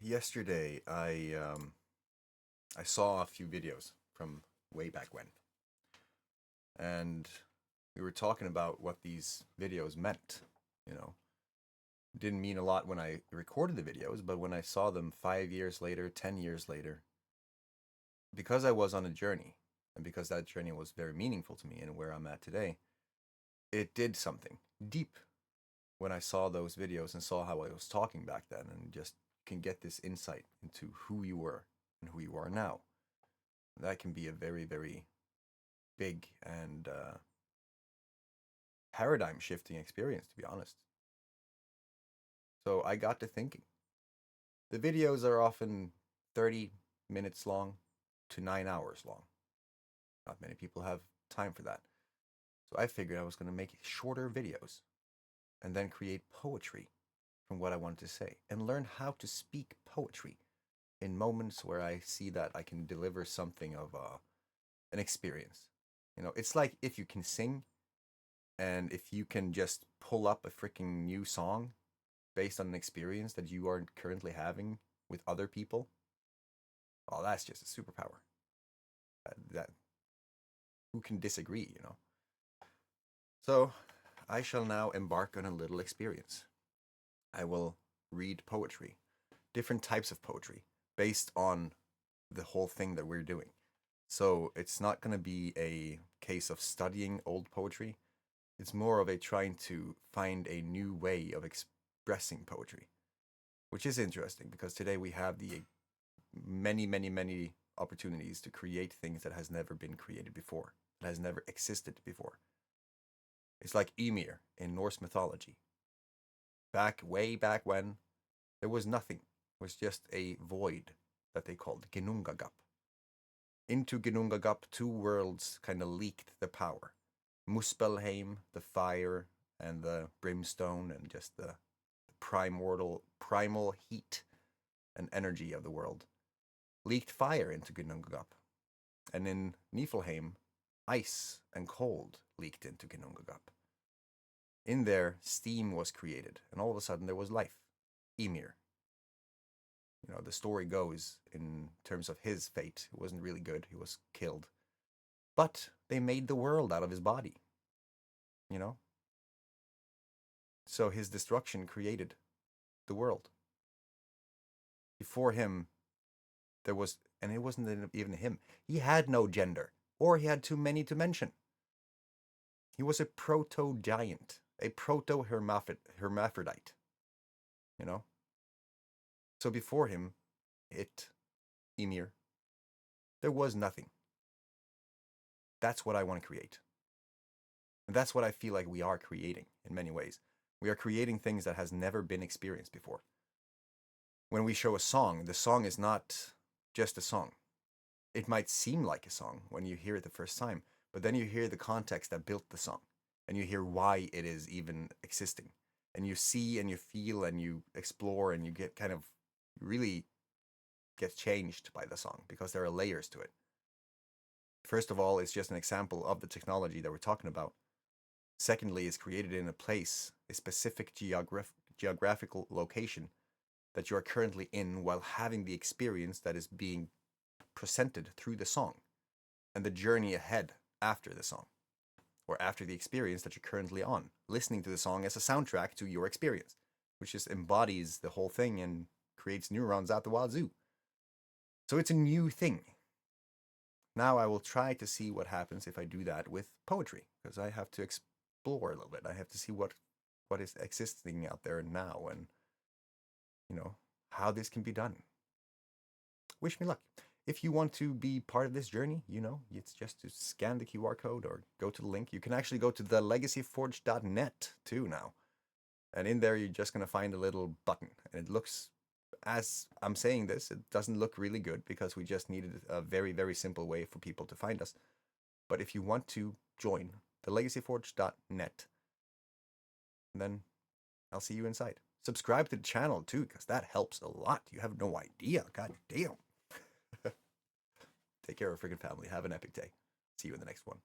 Yesterday, I saw a few videos from way back when, and we were talking about what these videos meant. You know, it didn't mean a lot when I recorded the videos, but when I saw them 5 years later, 10 years later, because I was on a journey, and because that journey was very meaningful to me and where I'm at today, it did something deep when I saw those videos and saw how I was talking back then, and just can get this insight into who you were and who you are now. That can be a very, very big and paradigm shifting experience, to be honest. So I got to thinking. The videos are often 30 minutes long to 9 hours long. Not many people have time for that. So I figured I was going to make shorter videos and then create poetry from what I wanted to say and learn how to speak poetry in moments where I see that I can deliver something of an experience. It's like if you can sing and if you can just pull up a freaking new song based on an experience that you aren't currently having with other people, well, that's just a superpower. That who can disagree? So I shall now embark on a little experience. I will read poetry, different types of poetry, based on the whole thing that we're doing. So it's not going to be a case of studying old poetry. It's more of a trying to find a new way of expressing poetry, which is interesting because today we have the many, many, many opportunities to create things that has never been created before, that has never existed before. It's like Ymir in Norse mythology. Way back when, there was nothing. It was just a void that they called Ginnungagap. Into Ginnungagap, two worlds kind of leaked the power. Muspelheim, the fire and the brimstone and just the primal heat and energy of the world, leaked fire into Ginnungagap. And in Niflheim, ice and cold leaked into Ginnungagap. In there, steam was created, and all of a sudden there was life. Ymir. The story goes in terms of his fate. It wasn't really good. He was killed. But they made the world out of his body. You know? So his destruction created the world. Before him, there was, and it wasn't even him. He had no gender, or he had too many to mention. He was a proto-giant, a proto-hermaphrodite. So before him, Ymir, there was nothing. That's what I want to create. And that's what I feel like we are creating in many ways. We are creating things that has never been experienced before. When we show a song, the song is not just a song. It might seem like a song when you hear it the first time, but then you hear the context that built the song, and you hear why it is even existing. And you see and you feel and you explore and you get kind of really get changed by the song because there are layers to it. First of all, it's just an example of the technology that we're talking about. Secondly, it's created in a place, a specific geographical location that you are currently in while having the experience that is being presented through the song and the journey ahead after the song or after the experience that you're currently on, listening to the song as a soundtrack to your experience, which just embodies the whole thing and creates neurons out the wazoo. So it's a new thing. Now I will try to see what happens if I do that with poetry, because I have to explore a little bit. I have to see what is existing out there now and, how this can be done. Wish me luck. If you want to be part of this journey, it's just to scan the QR code or go to the link. You can actually go to thelegacyforge.net too now. And in there, you're just going to find a little button. And it looks, as I'm saying this, it doesn't look really good because we just needed a very, very simple way for people to find us. But if you want to join thelegacyforge.net, then I'll see you inside. Subscribe to the channel too, because that helps a lot. You have no idea. God damn. Take care of a freaking family. Have an epic day. See you in the next one.